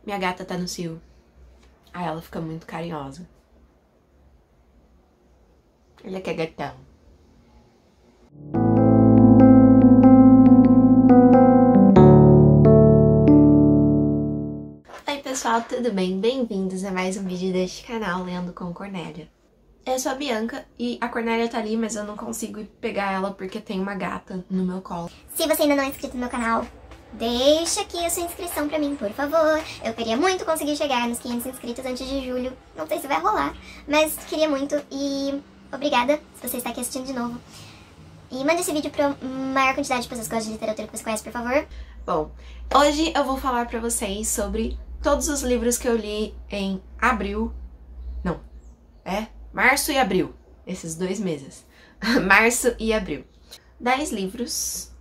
Minha gata tá no cio. Aí ela fica muito carinhosa. Olha que gatão. Oi pessoal, tudo bem? Bem-vindos a mais um vídeo deste canal Lendo com Cornélia. Eu sou a Bianca e a Cornélia tá ali, mas eu não consigo pegar ela porque tem uma gata no meu colo. Se você ainda não é inscrito no meu canal, deixa aqui a sua inscrição pra mim, por favor. Eu queria muito conseguir chegar nos 500 inscritos antes de julho. Não sei se vai rolar, mas queria muito e obrigada se você está aqui assistindo de novo. E mande esse vídeo pra maior quantidade de pessoas que gostam de literatura que você conhece, por favor. Bom, hoje eu vou falar pra vocês sobre todos os livros que eu li em março e abril, esses 2 meses. Março e abril. 10 livros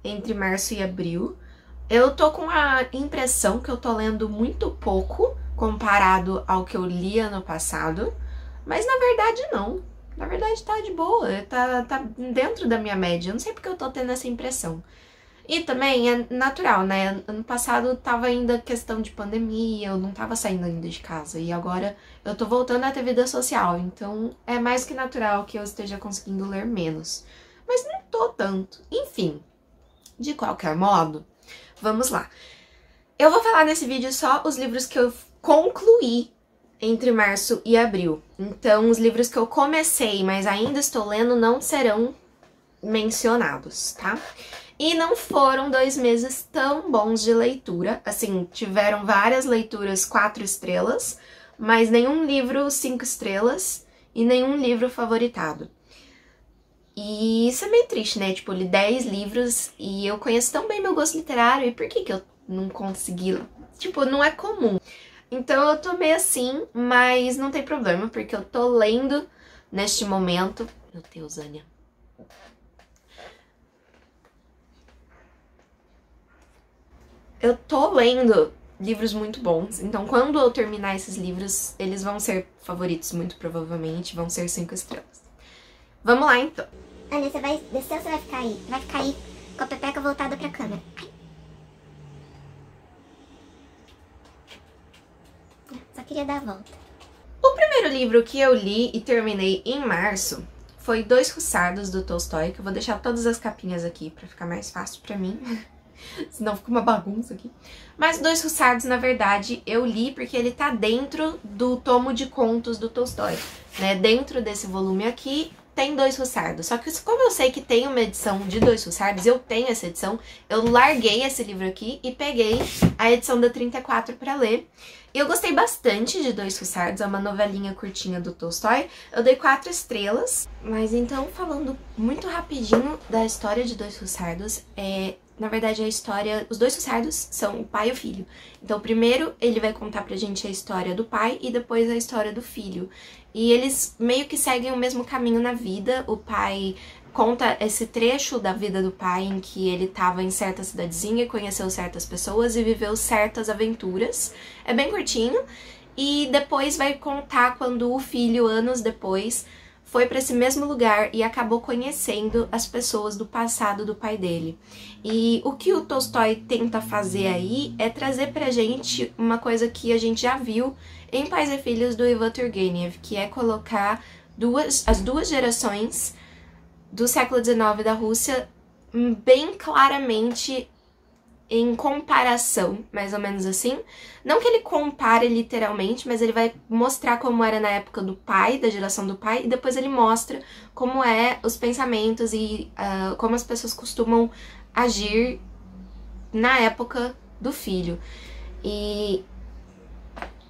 entre março e abril. Eu tô com a impressão que eu tô lendo muito pouco comparado ao que eu li ano passado, mas na verdade não. Na verdade tá de boa, tá dentro da minha média. Eu não sei porque eu tô tendo essa impressão. E também é natural, né? Ano passado tava ainda questão de pandemia, eu não tava saindo ainda de casa. E agora eu tô voltando a ter vida social, então é mais que natural que eu esteja conseguindo ler menos. Mas não tô tanto. Enfim, de qualquer modo, vamos lá. Eu vou falar nesse vídeo só os livros que eu concluí entre março e abril. Então, os livros que eu comecei, mas ainda estou lendo, não serão mencionados, tá? E não foram 2 meses tão bons de leitura. Assim, tiveram várias leituras 4 estrelas, mas nenhum livro 5 estrelas e nenhum livro favoritado. E isso é meio triste, né? Tipo, eu li 10 livros e eu conheço tão bem meu gosto literário, e por que que eu não consegui? Tipo, não é comum. Então eu tô meio assim, mas não tem problema, porque eu tô lendo neste momento... Meu Deus, Ania. Eu tô lendo livros muito bons, então quando eu terminar esses livros, eles vão ser favoritos, muito provavelmente, vão ser 5 estrelas. Vamos lá, então. Ania, você vai descer ou você vai ficar aí? Vai ficar aí com a pepeca voltada pra câmera. Só queria dar a volta. O primeiro livro que eu li e terminei em março foi Dois Russardos, do Tolstói, que eu vou deixar todas as capinhas aqui pra ficar mais fácil pra mim. Senão fica uma bagunça aqui. Mas Dois Russardos, na verdade, eu li porque ele tá dentro do tomo de contos do Tolstói, né? Dentro desse volume aqui tem Dois Russardos. Só que como eu sei que tem uma edição de Dois Russardos, eu tenho essa edição, eu larguei esse livro aqui e peguei a edição da 34 pra ler. E eu gostei bastante de Dois Russardos, é uma novelinha curtinha do Tolstói. Eu dei 4 estrelas. Mas então, falando muito rapidinho da história de Dois Russardos, na verdade, a história... Os Dois Russardos são o pai e o filho. Então, primeiro ele vai contar pra gente a história do pai e depois a história do filho. E eles meio que seguem o mesmo caminho na vida. O pai conta esse trecho da vida do pai em que ele tava em certa cidadezinha, conheceu certas pessoas e viveu certas aventuras. É bem curtinho. E depois vai contar quando o filho, anos depois, foi para esse mesmo lugar e acabou conhecendo as pessoas do passado do pai dele. E o que o Tolstói tenta fazer aí é trazer pra gente uma coisa que a gente já viu em Pais e Filhos do Ivan Turgenev, que é colocar as duas gerações do século XIX da Rússia bem claramente em comparação, mais ou menos assim. Não que ele compare literalmente, mas ele vai mostrar como era na época do pai, da geração do pai, e depois ele mostra como é os pensamentos e como as pessoas costumam agir na época do filho. E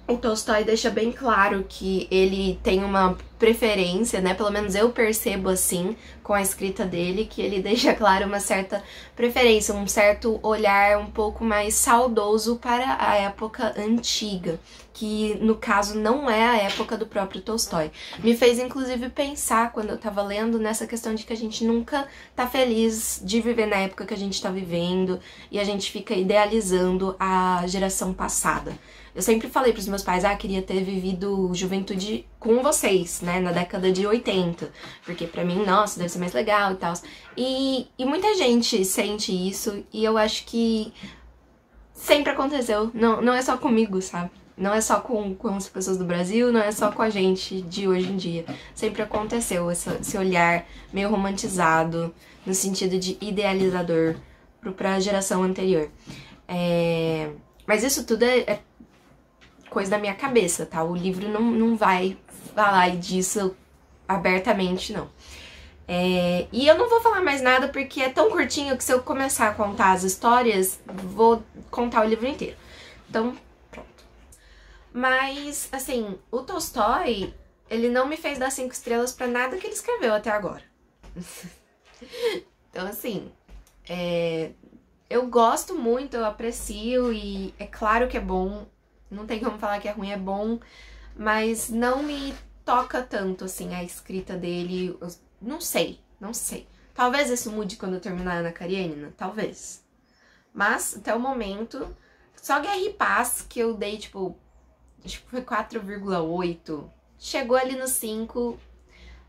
o Tolstói deixa bem claro que ele tem uma preferência, né? Pelo menos eu percebo assim, com a escrita dele, que ele deixa claro uma certa preferência, um certo olhar um pouco mais saudoso para a época antiga, que no caso não é a época do próprio Tolstói. Me fez inclusive pensar, quando eu tava lendo, nessa questão de que a gente nunca tá feliz de viver na época que a gente tá vivendo, e a gente fica idealizando a geração passada. Eu sempre falei pros meus pais, queria ter vivido juventude com vocês, né, na década de 80, porque pra mim, nossa, deve ser mais legal e tal. E muita gente sente isso, e eu acho que sempre aconteceu, não é só comigo, sabe? Não é só com as pessoas do Brasil, não é só com a gente de hoje em dia. Sempre aconteceu esse olhar meio romantizado, no sentido de idealizador pra geração anterior. Mas isso tudo é coisa da minha cabeça, tá? O livro não vai falar disso abertamente, não. E eu não vou falar mais nada porque é tão curtinho que se eu começar a contar as histórias, vou contar o livro inteiro. Então, pronto. Mas, assim, o Tolstói, ele não me fez dar 5 estrelas pra nada que ele escreveu até agora. Então, assim, eu gosto muito, eu aprecio e é claro que é bom. Não tem como falar que é ruim, é bom. Mas não me toca tanto, assim, a escrita dele. Não sei. Talvez isso mude quando eu terminar a Ana Karenina, talvez. Mas, até o momento, só Guerra e Paz, que eu dei, tipo, acho que foi 4,8. Chegou ali no 5,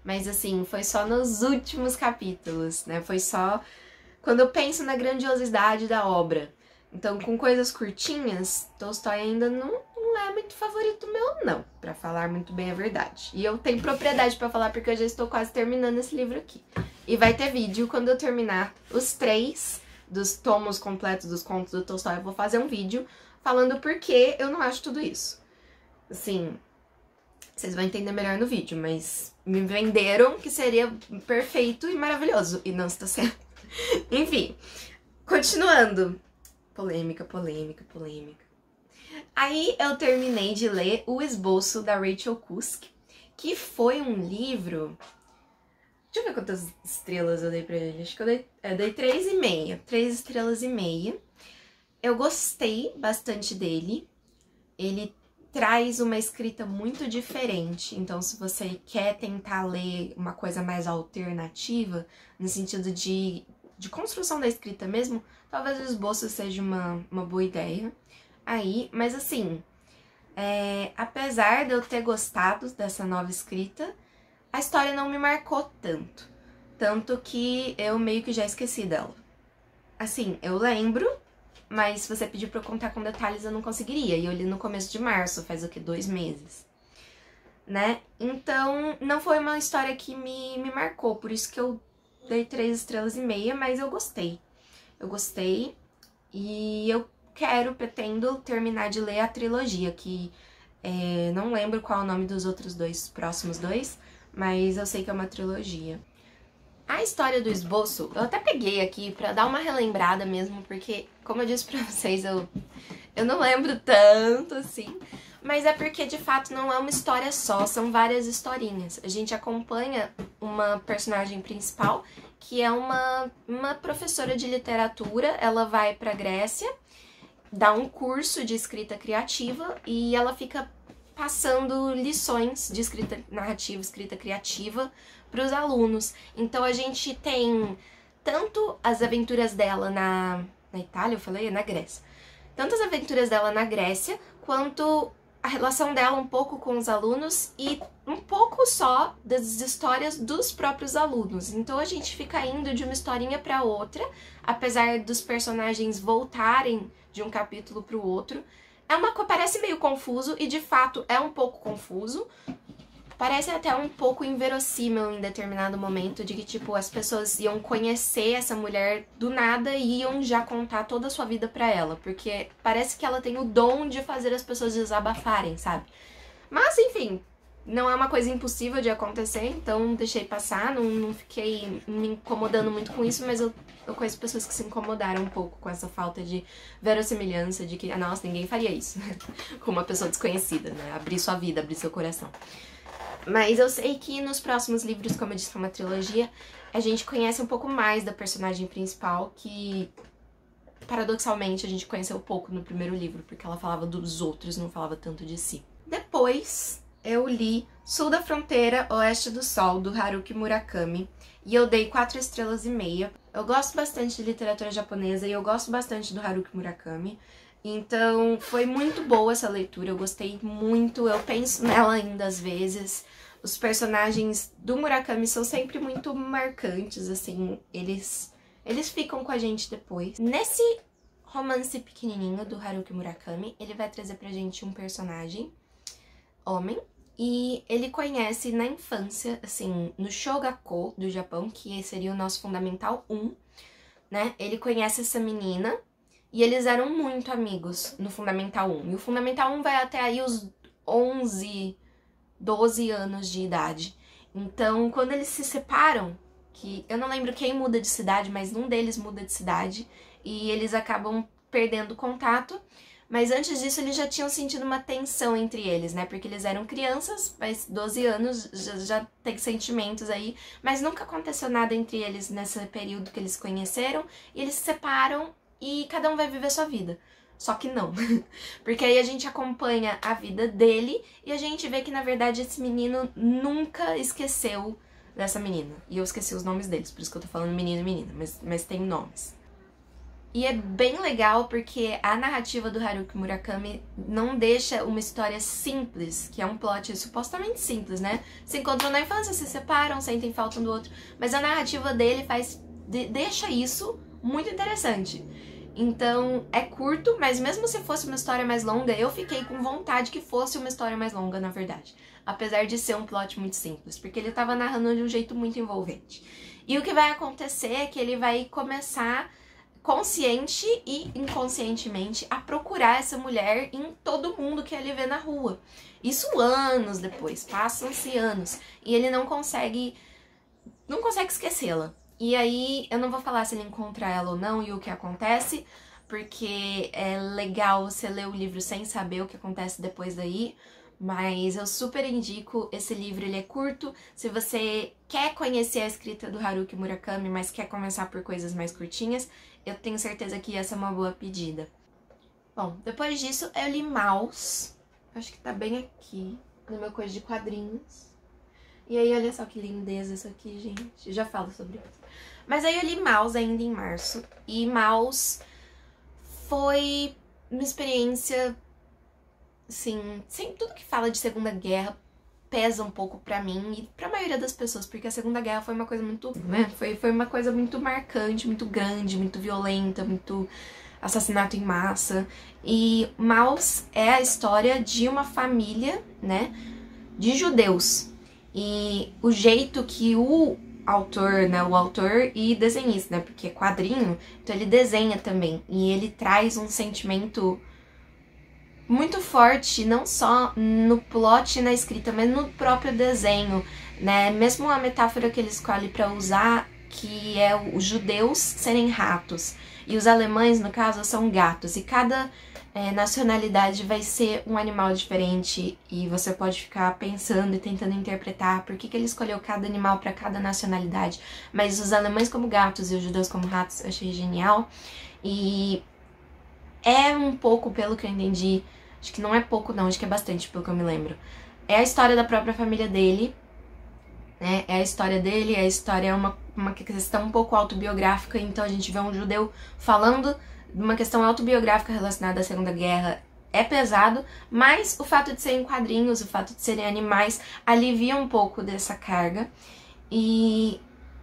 mas, assim, foi só nos últimos capítulos, né? Foi só quando eu penso na grandiosidade da obra. Então, com coisas curtinhas, Tolstói ainda não é muito favorito meu, não, pra falar muito bem a verdade. E eu tenho propriedade pra falar porque eu já estou quase terminando esse livro aqui. E vai ter vídeo quando eu terminar os 3 dos tomos completos dos contos do Tolstói. Eu vou fazer um vídeo falando por que eu não acho tudo isso. Assim, vocês vão entender melhor no vídeo, mas me venderam que seria perfeito e maravilhoso. E não está sendo. Enfim, continuando. Polêmica. Aí eu terminei de ler O Esboço, da Rachel Cusk, que foi um livro... Deixa eu ver quantas estrelas eu dei pra ele. Acho que eu dei 3,5. 3 estrelas e meia. Eu gostei bastante dele. Ele traz uma escrita muito diferente. Então, se você quer tentar ler uma coisa mais alternativa, no sentido de construção da escrita mesmo, talvez o esboço seja uma boa ideia. Mas assim, apesar de eu ter gostado dessa nova escrita, a história não me marcou tanto. Tanto que eu meio que já esqueci dela. Assim, eu lembro, mas se você pedir pra eu contar com detalhes eu não conseguiria. E eu li no começo de março, faz o quê? 2 meses. Né? Então, não foi uma história que me marcou, por isso que eu dei 3 estrelas e meia, mas eu gostei. Eu gostei e eu pretendo terminar de ler a trilogia, que não lembro qual é o nome dos outros próximos dois, mas eu sei que é uma trilogia. A história do esboço, eu até peguei aqui pra dar uma relembrada mesmo, porque, como eu disse pra vocês, eu não lembro tanto assim, mas é porque, de fato, não é uma história só, são várias historinhas. A gente acompanha uma personagem principal, que é uma professora de literatura. Ela vai pra Grécia, dá um curso de escrita criativa e ela fica passando lições de escrita narrativa, escrita criativa para os alunos. Então a gente tem tanto as aventuras dela na Itália, eu falei? Na Grécia. Tanto as aventuras dela na Grécia, quanto a relação dela um pouco com os alunos e um pouco só das histórias dos próprios alunos. Então a gente fica indo de uma historinha para outra, apesar dos personagens voltarem de um capítulo para o outro. Parece meio confuso, e de fato é um pouco confuso. Parece até um pouco inverossímil em determinado momento, de que, tipo, as pessoas iam conhecer essa mulher do nada e iam já contar toda a sua vida pra ela, porque parece que ela tem o dom de fazer as pessoas desabafarem, sabe? Mas, enfim, não é uma coisa impossível de acontecer, então deixei passar, não fiquei me incomodando muito com isso, mas eu conheço pessoas que se incomodaram um pouco com essa falta de verossimilhança, de que, nossa, ninguém faria isso, com uma pessoa desconhecida, né? Abrir sua vida, abrir seu coração. Mas eu sei que nos próximos livros, como eu disse, que é uma trilogia, a gente conhece um pouco mais da personagem principal, que, paradoxalmente, a gente conheceu pouco no primeiro livro, porque ela falava dos outros, não falava tanto de si. Depois, eu li Sul da Fronteira, Oeste do Sol, do Haruki Murakami, e eu dei 4 estrelas e meia. Eu gosto bastante de literatura japonesa e eu gosto bastante do Haruki Murakami. Então, foi muito boa essa leitura, eu gostei muito, eu penso nela ainda às vezes. Os personagens do Murakami são sempre muito marcantes, assim, eles ficam com a gente depois. Nesse romance pequenininho do Haruki Murakami. Ele vai trazer pra gente um personagem, homem, e ele conhece na infância, assim, no Shogako do Japão, que seria o nosso Fundamental 1, né? Ele conhece essa menina e eles eram muito amigos no Fundamental 1. E o Fundamental 1 vai até aí os 11, 12 anos de idade. Então, quando eles se separam, que eu não lembro quem muda de cidade, mas um deles muda de cidade, e eles acabam perdendo contato. Mas antes disso, eles já tinham sentido uma tensão entre eles, né? Porque eles eram crianças, mas 12 anos já tem sentimentos aí. Mas nunca aconteceu nada entre eles nesse período que eles se conheceram. E eles se separam e cada um vai viver sua vida. Só que não. Porque aí a gente acompanha a vida dele e a gente vê que, na verdade, esse menino nunca esqueceu dessa menina. E eu esqueci os nomes deles, por isso que eu tô falando menino e menina, mas tem nomes. E é bem legal porque a narrativa do Haruki Murakami não deixa uma história simples, que é um plot supostamente simples, né? Se encontram na infância, se separam, sentem falta um do outro. Mas a narrativa dele deixa isso muito interessante. Então, é curto, mas mesmo se fosse uma história mais longa, eu fiquei com vontade que fosse uma história mais longa, na verdade. Apesar de ser um plot muito simples, porque ele tava narrando de um jeito muito envolvente. E o que vai acontecer é que ele vai começar, consciente e inconscientemente, a procurar essa mulher em todo mundo que ele vê na rua. Isso anos depois, passam-se anos, e ele não consegue esquecê-la. E aí, eu não vou falar se ele encontra ela ou não e o que acontece, porque é legal você ler o livro sem saber o que acontece depois daí, mas eu super indico esse livro, ele é curto. Se você quer conhecer a escrita do Haruki Murakami, mas quer começar por coisas mais curtinhas, eu tenho certeza que essa é uma boa pedida. Bom, depois disso eu li Maus, acho que tá bem aqui, no meu coisa de quadrinhos. E aí, olha só que lindeza isso aqui, gente. Eu já falo sobre isso. Mas aí eu li Maus ainda em março. E Maus foi uma experiência, assim, sem tudo que fala de Segunda Guerra pesa um pouco pra mim e pra maioria das pessoas, porque a Segunda Guerra foi uma coisa muito, né? Foi uma coisa muito marcante, muito grande, muito violenta, muito assassinato em massa. E Maus é a história de uma família, né, de judeus. E o jeito que o autor, né, o autor e desenhista, né, porque é quadrinho, então ele desenha também. E ele traz um sentimento muito forte, não só no plot e na escrita, mas no próprio desenho, né. Mesmo a metáfora que ele escolhe para usar, que é os judeus serem ratos. E os alemães, no caso, são gatos. E cada nacionalidade vai ser um animal diferente e você pode ficar pensando e tentando interpretar por que ele escolheu cada animal para cada nacionalidade. Mas os alemães como gatos e os judeus como ratos eu achei genial. E é um pouco, pelo que eu entendi, acho que não é pouco não, acho que é bastante pelo que eu me lembro. É a história da própria família dele, né? É a história dele, a história é uma questão um pouco autobiográfica, então a gente vê um judeu falando de uma questão autobiográfica relacionada à Segunda Guerra é pesado, mas o fato de serem quadrinhos, o fato de serem animais, alivia um pouco dessa carga. E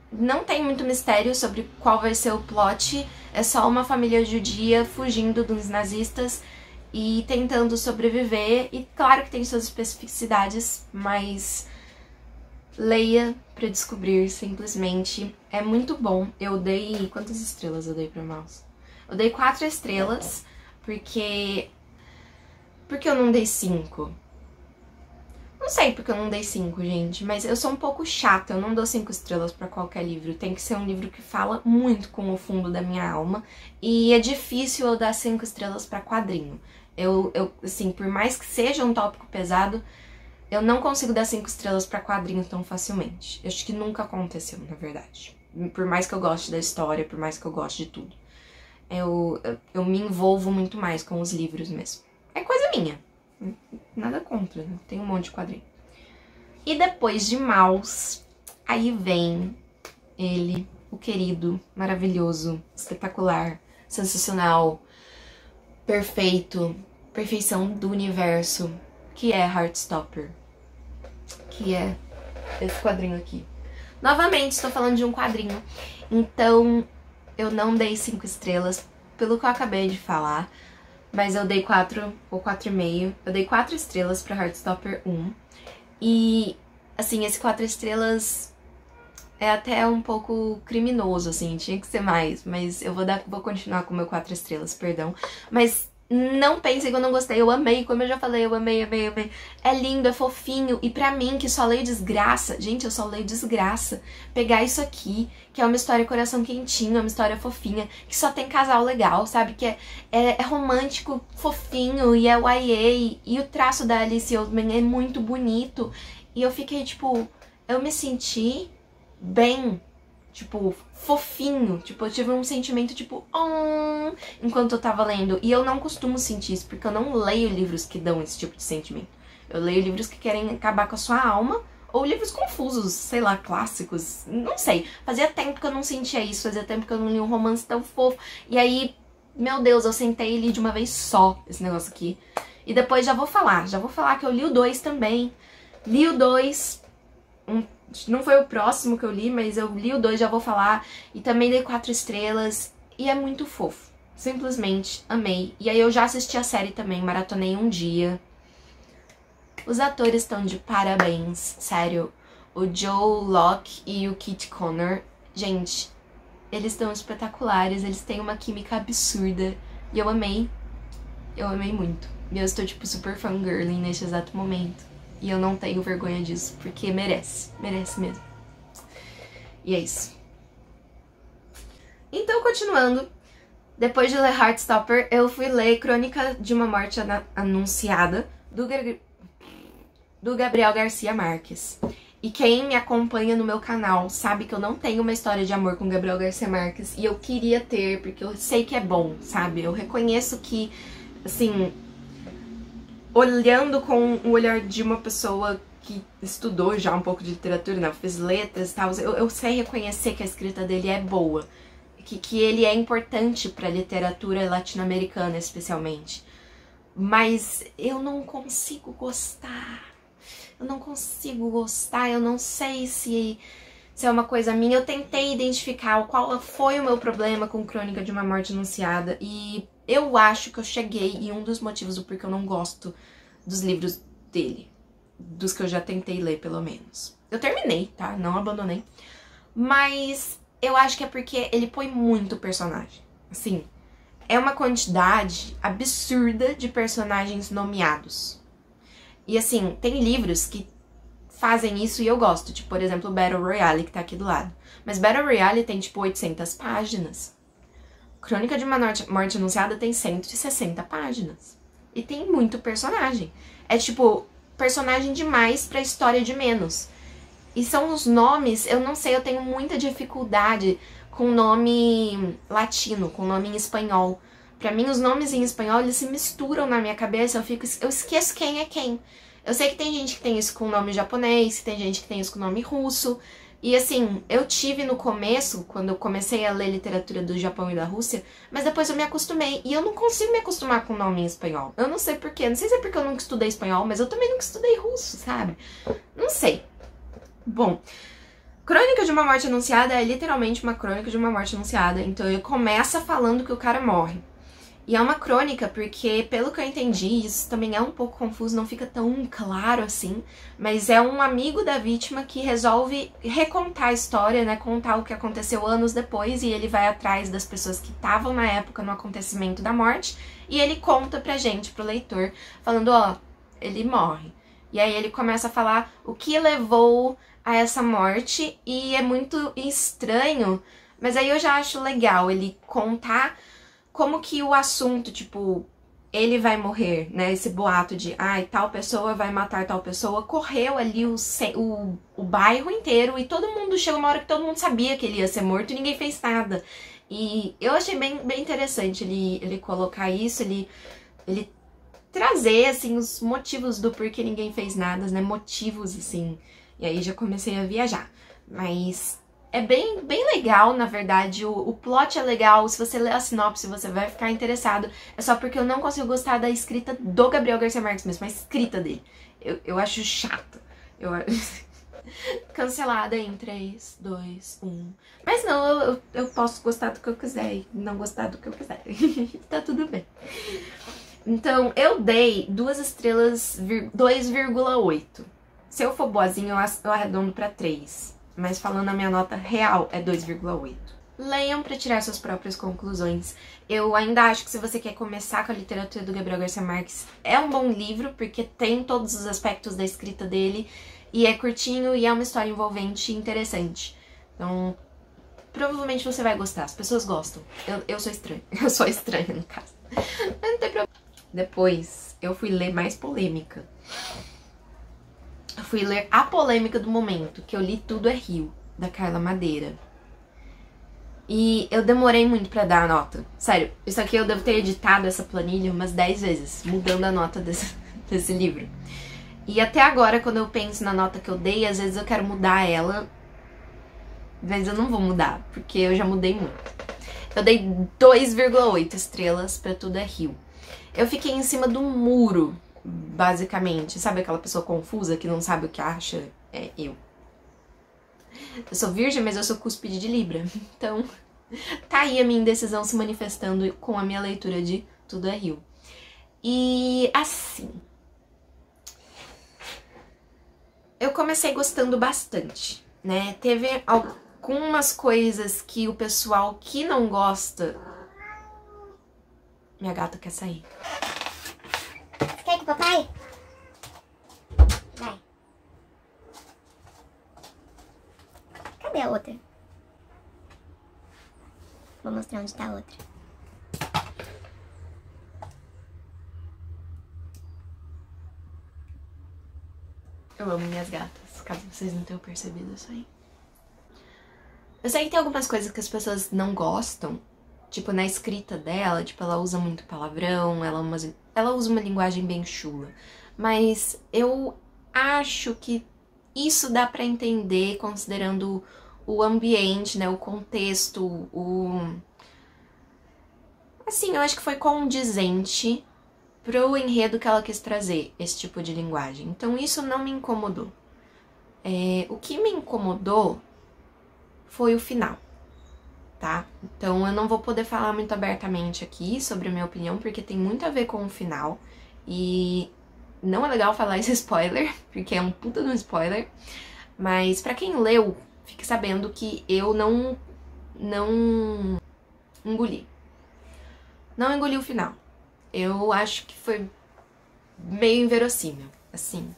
não tem muito mistério sobre qual vai ser o plot, é só uma família judia fugindo dos nazistas e tentando sobreviver. E claro que tem suas especificidades, mas leia pra descobrir, simplesmente. É muito bom. Eu dei... Quantas estrelas eu dei pra Maus? Eu dei 4 estrelas, porque eu não dei 5? Não sei porque eu não dei 5, gente, mas eu sou um pouco chata, eu não dou 5 estrelas pra qualquer livro. Tem que ser um livro que fala muito com o fundo da minha alma, e é difícil eu dar 5 estrelas pra quadrinho. Assim, por mais que seja um tópico pesado, eu não consigo dar 5 estrelas pra quadrinho tão facilmente. Eu acho que nunca aconteceu, na verdade. Por mais que eu goste da história, por mais que eu goste de tudo. Eu me envolvo muito mais com os livros mesmo. É coisa minha. Nada contra, né? Tem um monte de quadrinho. E depois de Maus, aí vem ele, o querido, maravilhoso, espetacular, sensacional, perfeito, perfeição do universo, que é Heartstopper. Que é esse quadrinho aqui. Novamente, estou falando de um quadrinho. Então, eu não dei 5 estrelas pelo que eu acabei de falar, mas eu dei 4 ou 4,5. Eu dei 4 estrelas pra Heartstopper 1. E, assim, esse 4 estrelas é até um pouco criminoso, assim, tinha que ser mais. Mas eu vou continuar com o meu 4 estrelas, perdão. Mas não pensem que eu não gostei, eu amei, como eu já falei, eu amei. É lindo, é fofinho, e pra mim, que só leio desgraça, gente, eu só leio desgraça, pegar isso aqui, que é uma história coração quentinho, é uma história fofinha, que só tem casal legal, sabe, que é romântico, fofinho, e é YA, e o traço da Alice Oseman é muito bonito, e eu fiquei, tipo, eu me senti bem, tipo, fofinho, tipo, eu tive um sentimento, tipo, enquanto eu tava lendo. E eu não costumo sentir isso, porque eu não leio livros que dão esse tipo de sentimento. Eu leio livros que querem acabar com a sua alma, ou livros confusos, sei lá, clássicos, não sei. Fazia tempo que eu não sentia isso, fazia tempo que eu não li um romance tão fofo. E aí, meu Deus, eu sentei e li de uma vez só esse negócio aqui. E depois já vou falar que eu li o 2 também. Li o 2, não foi o próximo que eu li, mas eu li o 2, já vou falar. E também dei 4 estrelas. E é muito fofo. Simplesmente amei. E aí eu já assisti a série também, maratonei um dia. Os atores estão de parabéns, sério. O Joe Locke e o Kit Connor. Gente, eles estão espetaculares. Eles têm uma química absurda. E eu amei. Eu amei muito. E eu estou, tipo, super fangirling neste exato momento. E eu não tenho vergonha disso, porque merece. Merece mesmo. E é isso. Então, continuando. Depois de ler Heartstopper, eu fui ler Crônica de uma Morte Anunciada, do Gabriel Garcia Marques. E quem me acompanha no meu canal sabe que eu não tenho uma história de amor com Gabriel Garcia Marques. E eu queria ter, porque eu sei que é bom, sabe? Eu reconheço que, assim, olhando com o olhar de uma pessoa que estudou já um pouco de literatura, né? Fez letras e tal, eu sei reconhecer que a escrita dele é boa. Que ele é importante pra literatura latino-americana, especialmente. Mas eu não consigo gostar. Eu não sei se é uma coisa minha. Eu tentei identificar qual foi o meu problema com Crônica de uma Morte Anunciada. E eu acho que eu cheguei em um dos motivos do porquê eu não gosto dos livros dele. Dos que eu já tentei ler, pelo menos. Eu terminei, tá? Não abandonei. Mas eu acho que é porque ele põe muito personagem. Assim, é uma quantidade absurda de personagens nomeados. E assim, tem livros que fazem isso e eu gosto. Tipo, por exemplo, Battle Royale, que tá aqui do lado. Mas Battle Royale tem, tipo, 800 páginas. Crônica de uma Morte Anunciada tem 160 páginas. E tem muito personagem. É, tipo, personagem demais pra história de menos. E são os nomes, eu não sei, eu tenho muita dificuldade com nome latino, com nome em espanhol. Pra mim, os nomes em espanhol, eles se misturam na minha cabeça, eu esqueço quem é quem. Eu sei que tem gente que tem isso com nome japonês, tem gente que tem isso com nome russo. E assim, eu tive no começo, quando eu comecei a ler literatura do Japão e da Rússia, mas depois eu me acostumei. E eu não consigo me acostumar com nome em espanhol. Eu não sei porquê, não sei se é porque eu nunca estudei espanhol, mas eu também nunca estudei russo, sabe? Não sei. Bom, Crônica de uma Morte Anunciada é literalmente uma crônica de uma morte anunciada. Então ele começa falando que o cara morre. E é uma crônica porque, pelo que eu entendi, isso também é um pouco confuso, não fica tão claro assim. Mas é um amigo da vítima que resolve recontar a história, né? Contar o que aconteceu anos depois. E ele vai atrás das pessoas que estavam na época no acontecimento da morte. E ele conta pra gente, pro leitor, falando, ó, ele morre. E aí ele começa a falar o que levou a essa morte, e é muito estranho, mas aí eu já acho legal ele contar como que o assunto, tipo, ele vai morrer, né, esse boato de, ai, tal pessoa vai matar tal pessoa, correu ali o bairro inteiro, e todo mundo, chegou uma hora que todo mundo sabia que ele ia ser morto e ninguém fez nada. E eu achei bem interessante ele colocar isso, ele trazer, assim, os motivos do porquê ninguém fez nada, né, motivos, assim. E aí já comecei a viajar. Mas é bem legal, na verdade. O plot é legal. Se você ler a sinopse, você vai ficar interessado. É só porque eu não consigo gostar da escrita do Gabriel Garcia Marques mesmo. A escrita dele. Eu acho chata. Cancelada em 3, 2, 1. Mas não, eu posso gostar do que eu quiser e não gostar do que eu quiser. Tá tudo bem. Então, eu dei 2 estrelas 2,8. Se eu for boazinha, eu arredondo pra 3. Mas falando a minha nota real, é 2,8. Leiam para tirar suas próprias conclusões. Eu ainda acho que se você quer começar com a literatura do Gabriel Garcia Marques, é um bom livro, porque tem todos os aspectos da escrita dele, e é curtinho, e é uma história envolvente e interessante. Então, provavelmente você vai gostar. As pessoas gostam. Eu sou estranha. Eu sou estranha, no caso. Mas não tem problema. Depois, eu fui ler mais polêmica. Eu fui ler a polêmica do momento, que eu li Tudo é Rio, da Carla Madeira. E eu demorei muito pra dar a nota. Sério, isso aqui eu devo ter editado essa planilha umas 10 vezes, mudando a nota desse livro. E até agora, quando eu penso na nota que eu dei, às vezes eu quero mudar ela, mas eu não vou mudar, porque eu já mudei muito. Eu dei 2,8 estrelas pra Tudo é Rio. Eu fiquei em cima do muro, basicamente. Sabe aquela pessoa confusa que não sabe o que acha? É eu. Eu sou virgem, mas eu sou cúspide de Libra. Então, tá aí a minha indecisão se manifestando com a minha leitura de Tudo é Rio. E assim, eu comecei gostando bastante, né? Teve algumas coisas que o pessoal que não gosta... Minha gata quer sair. Você quer ir com o papai? Vai. Cadê a outra? Vou mostrar onde tá a outra. Eu amo minhas gatas, caso vocês não tenham percebido isso aí. Eu sei que tem algumas coisas que as pessoas não gostam, tipo na escrita dela, tipo ela usa muito palavrão, ela usa uma linguagem bem chula. Mas eu acho que isso dá pra entender considerando o ambiente, né, o contexto, Assim, eu acho que foi condizente pro enredo que ela quis trazer, esse tipo de linguagem. Então isso não me incomodou. O que me incomodou foi o final, tá? Então eu não vou poder falar muito abertamente aqui sobre a minha opinião, porque tem muito a ver com o final. E não é legal falar esse spoiler, porque é um puta de um spoiler. Mas pra quem leu, fique sabendo que eu não engoli. Não engoli o final. Eu acho que foi meio inverossímil, assim.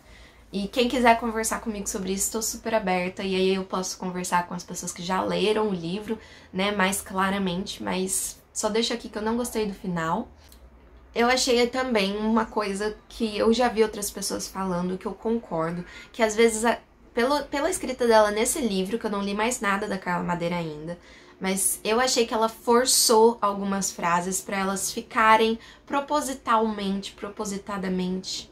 E quem quiser conversar comigo sobre isso, estou super aberta. E aí eu posso conversar com as pessoas que já leram o livro, né, mais claramente. Mas só deixo aqui que eu não gostei do final. Eu achei também uma coisa que eu já vi outras pessoas falando, que eu concordo, que às vezes, pela escrita dela nesse livro, que eu não li mais nada da Carla Madeira ainda, mas eu achei que ela forçou algumas frases pra elas ficarem propositadamente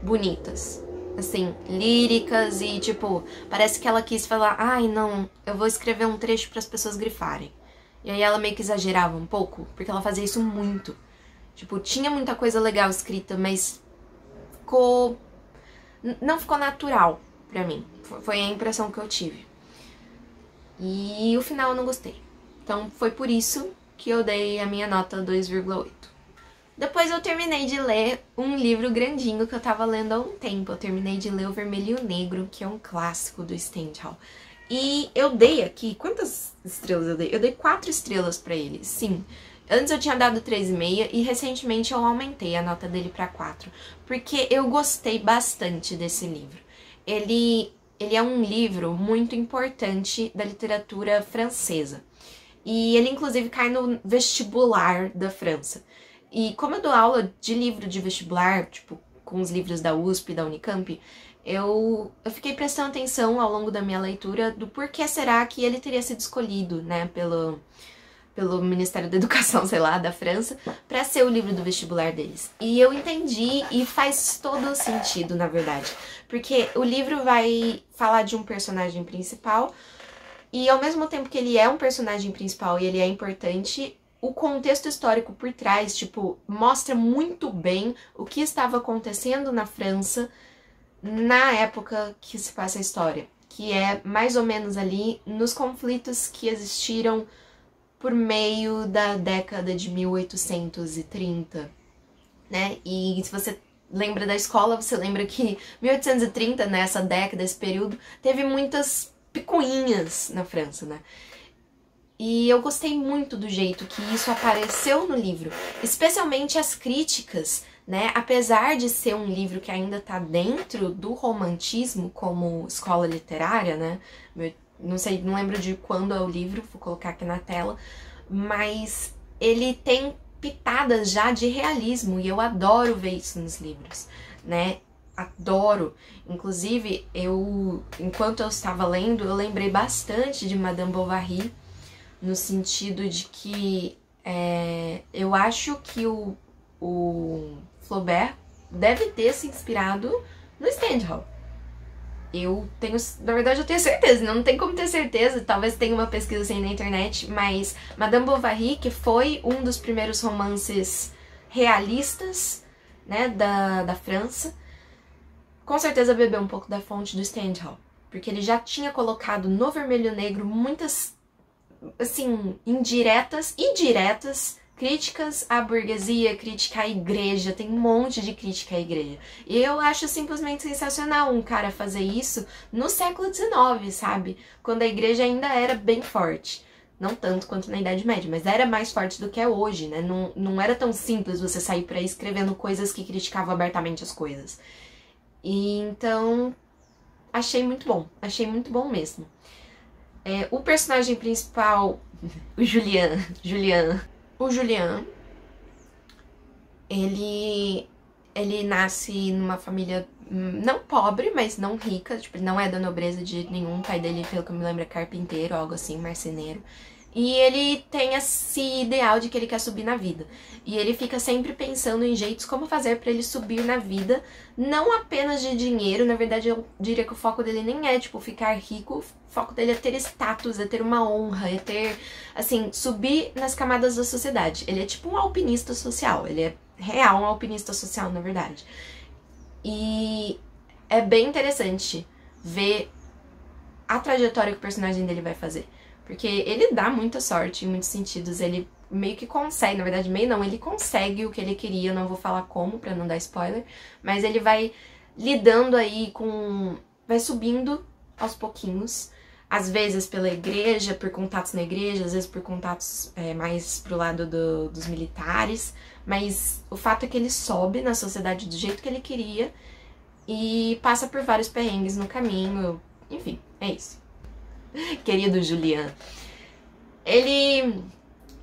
bonitas. Assim, líricas e tipo, parece que ela quis falar, ai não, eu vou escrever um trecho para as pessoas grifarem. E aí ela meio que exagerava um pouco, porque ela fazia isso muito. Tipo, tinha muita coisa legal escrita, mas não ficou natural pra mim. Foi a impressão que eu tive. E o final eu não gostei. Então foi por isso que eu dei a minha nota 2,8. Depois eu terminei de ler um livro grandinho que eu tava lendo há um tempo. Eu terminei de ler O Vermelho e o Negro, que é um clássico do Stendhal. E eu dei aqui... Quantas estrelas eu dei? Eu dei 4 estrelas pra ele, sim. Antes eu tinha dado 3,5 e recentemente eu aumentei a nota dele pra 4. Porque eu gostei bastante desse livro. Ele é um livro muito importante da literatura francesa. E ele inclusive cai no vestibular da França. E como eu dou aula de livro de vestibular, tipo, com os livros da USP e da Unicamp, eu fiquei prestando atenção ao longo da minha leitura do porquê será que ele teria sido escolhido, né, pelo Ministério da Educação, sei lá, da França, pra ser o livro do vestibular deles. E eu entendi e faz todo sentido, na verdade. Porque o livro vai falar de um personagem principal e ao mesmo tempo que ele é um personagem principal e ele é importante, o contexto histórico por trás, tipo, mostra muito bem o que estava acontecendo na França na época que se passa a história, que é mais ou menos ali nos conflitos que existiram por meio da década de 1830, né? E se você lembra da escola, você lembra que 1830, nessa década, esse período, teve muitas picuinhas na França, né? E eu gostei muito do jeito que isso apareceu no livro, especialmente as críticas, né? Apesar de ser um livro que ainda tá dentro do romantismo como escola literária, né? Não sei, não lembro de quando é o livro, vou colocar aqui na tela, mas ele tem pitadas já de realismo e eu adoro ver isso nos livros, né? Adoro. Inclusive, enquanto eu estava lendo, eu lembrei bastante de Madame Bovary, no sentido de que eu acho que o Flaubert deve ter se inspirado no Stendhal. Na verdade eu tenho certeza, não tem como ter certeza, talvez tenha uma pesquisa assim na internet, mas Madame Bovary, que foi um dos primeiros romances realistas, né, da França, com certeza bebeu um pouco da fonte do Stendhal, porque ele já tinha colocado no Vermelho e Negro muitas, assim, indiretas e diretas críticas à burguesia, crítica à igreja, tem um monte de crítica à igreja. E eu acho simplesmente sensacional um cara fazer isso no século XIX, sabe? Quando a igreja ainda era bem forte. Não tanto quanto na Idade Média, mas era mais forte do que é hoje, né? Não era tão simples você sair por aí escrevendo coisas que criticavam abertamente as coisas. E então, achei muito bom mesmo. O personagem principal, o Julian, ele nasce numa família não pobre, mas não rica, tipo, ele não é da nobreza de jeito nenhum, o pai dele, pelo que eu me lembro, é carpinteiro, algo assim, marceneiro. E ele tem esse ideal de que ele quer subir na vida. E ele fica sempre pensando em jeitos como fazer pra ele subir na vida, não apenas de dinheiro, na verdade eu diria que o foco dele nem é, tipo, ficar rico, o foco dele é ter status, é ter uma honra, é ter, assim, subir nas camadas da sociedade. Ele é tipo um alpinista social, ele é real um alpinista social, na verdade. E é bem interessante ver a trajetória que o personagem dele vai fazer. Porque ele dá muita sorte em muitos sentidos, ele meio que consegue, na verdade meio não, ele consegue o que ele queria, eu não vou falar como pra não dar spoiler, mas ele vai lidando aí vai subindo aos pouquinhos, às vezes pela igreja, por contatos na igreja, às vezes por contatos mais pro lado dos militares, mas o fato é que ele sobe na sociedade do jeito que ele queria e passa por vários perrengues no caminho, enfim, é isso. Querido Julian, ele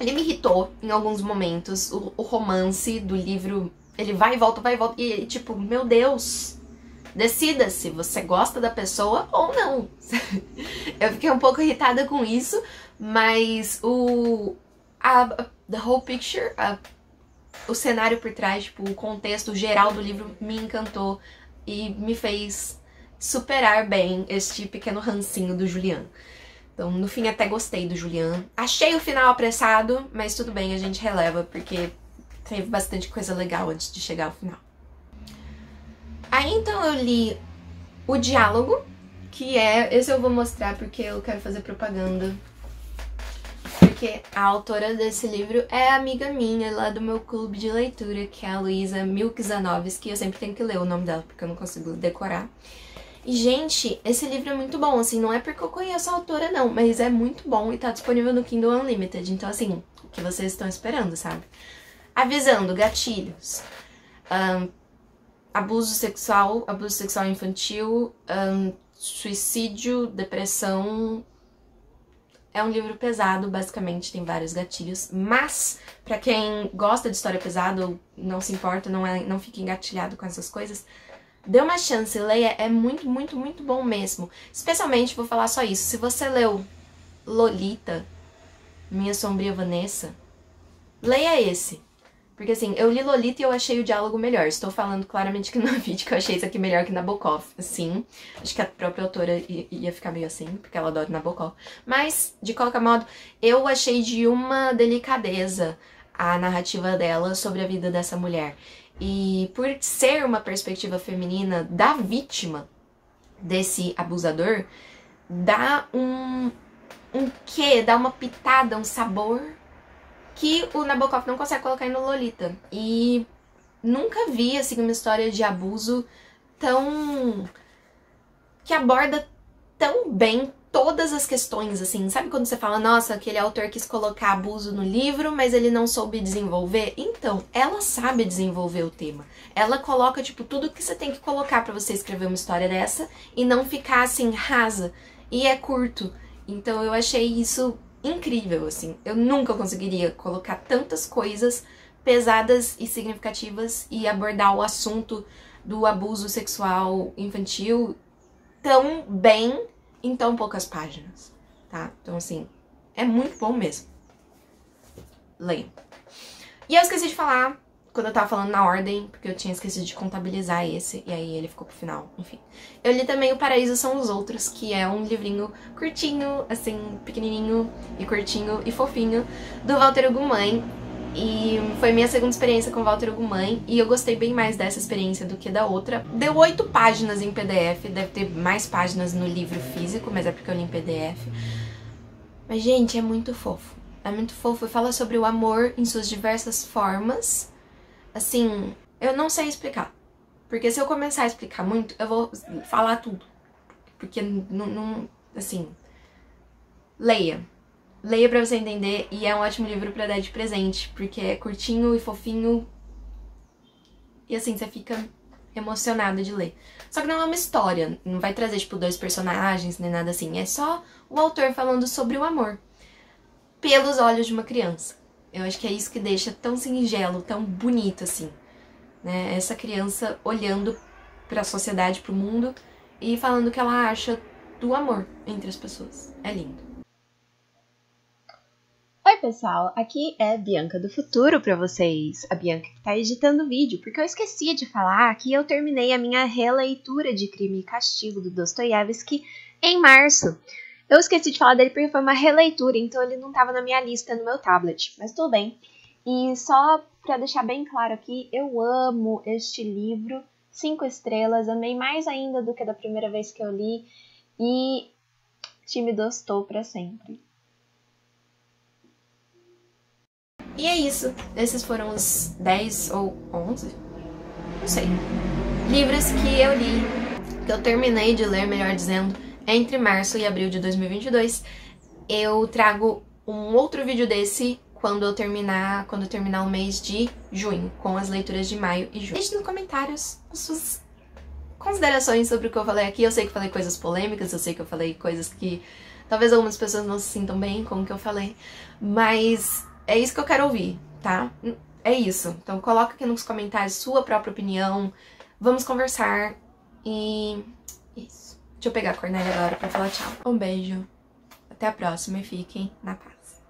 me irritou em alguns momentos, o romance do livro, ele vai e volta, e tipo, meu Deus, decida se você gosta da pessoa ou não. Eu fiquei um pouco irritada com isso, mas the whole picture, o cenário por trás, tipo, o contexto geral do livro me encantou e me fez superar bem este pequeno rancinho do Julian. Então, no fim, até gostei do Julian. Achei o final apressado, mas tudo bem, a gente releva, porque teve bastante coisa legal antes de chegar ao final. Aí, então, eu li o diálogo, que esse eu vou mostrar porque eu quero fazer propaganda. Porque a autora desse livro é amiga minha, lá do meu clube de leitura, que é a Luísa Milkzanovski, eu sempre tenho que ler o nome dela, porque eu não consigo decorar. E, gente, esse livro é muito bom, assim, não é porque eu conheço a autora, não, mas é muito bom e tá disponível no Kindle Unlimited, então, assim, o que vocês estão esperando, sabe? Avisando, gatilhos, abuso sexual infantil, suicídio, depressão. É um livro pesado, basicamente, tem vários gatilhos, mas pra quem gosta de história pesada ou não se importa, não fica engatilhado com essas coisas, dê uma chance, leia, é muito, muito, muito bom mesmo. Especialmente, vou falar só isso, se você leu Lolita, Minha Sombria Vanessa, leia esse. Porque assim, eu li Lolita e eu achei o diálogo melhor. Estou falando claramente que no vídeo que eu achei isso aqui melhor que Nabokov. Assim, acho que a própria autora ia ficar meio assim, porque ela adora Nabokov. Mas, de qualquer modo, eu achei de uma delicadeza a narrativa dela sobre a vida dessa mulher. E por ser uma perspectiva feminina da vítima desse abusador, dá um quê? Dá uma pitada, um sabor que o Nabokov não consegue colocar no Lolita. E nunca vi, assim, uma história de abuso que aborda tão bem todas as questões, assim. Sabe quando você fala, nossa, aquele autor quis colocar abuso no livro, mas ele não soube desenvolver? Então, ela sabe desenvolver o tema. Ela coloca, tipo, tudo que você tem que colocar pra você escrever uma história dessa e não ficar, assim, rasa. E é curto. Então, eu achei isso incrível, assim. Eu nunca conseguiria colocar tantas coisas pesadas e significativas e abordar o assunto do abuso sexual infantil tão bem em tão poucas páginas, tá? Então, assim, é muito bom mesmo. Leio. E eu esqueci de falar, quando eu tava falando na ordem, porque eu tinha esquecido de contabilizar esse, e aí ele ficou pro final, enfim. Eu li também O Paraíso São os Outros, que é um livrinho curtinho, assim, pequenininho e curtinho e fofinho, do Walter Ugumãe. E foi minha segunda experiência com o Walter Ugumãe, e eu gostei bem mais dessa experiência do que da outra. Deu 8 páginas em PDF, deve ter mais páginas no livro físico, mas é porque eu li em PDF. Mas, gente, é muito fofo. É muito fofo e fala sobre o amor em suas diversas formas. Assim, eu não sei explicar. Porque se eu começar a explicar muito, eu vou falar tudo. Porque não assim, leia. Leia pra você entender, e é um ótimo livro pra dar de presente, porque é curtinho e fofinho, e assim, você fica emocionado de ler. Só que não é uma história, não vai trazer, tipo, 2 personagens, nem nada assim, é só o autor falando sobre o amor, pelos olhos de uma criança. Eu acho que é isso que deixa tão singelo, tão bonito, assim, né? Essa criança olhando pra sociedade, pro mundo, e falando o que ela acha do amor entre as pessoas. É lindo. Oi pessoal, aqui é Bianca do Futuro pra vocês, a Bianca que tá editando o vídeo, porque eu esqueci de falar que eu terminei a minha releitura de Crime e Castigo do Dostoiévski em março. Eu esqueci de falar dele porque foi uma releitura, então ele não tava na minha lista no meu tablet, mas tudo bem. E só pra deixar bem claro aqui, eu amo este livro, 5 estrelas, amei mais ainda do que da primeira vez que eu li, e te me dostou pra sempre. E é isso. Esses foram os 10 ou 11, não sei, livros que eu li, que eu terminei de ler, melhor dizendo, entre março e abril de 2022. Eu trago um outro vídeo desse quando eu terminar o mês de junho, com as leituras de maio e junho. Deixe nos comentários as suas considerações sobre o que eu falei aqui. Eu sei que eu falei coisas polêmicas, eu sei que eu falei coisas que talvez algumas pessoas não se sintam bem com o que eu falei, mas é isso que eu quero ouvir, tá? É isso. Então coloca aqui nos comentários sua própria opinião, vamos conversar e isso. Deixa eu pegar a Cornélia agora pra falar tchau. Um beijo, até a próxima e fiquem na paz.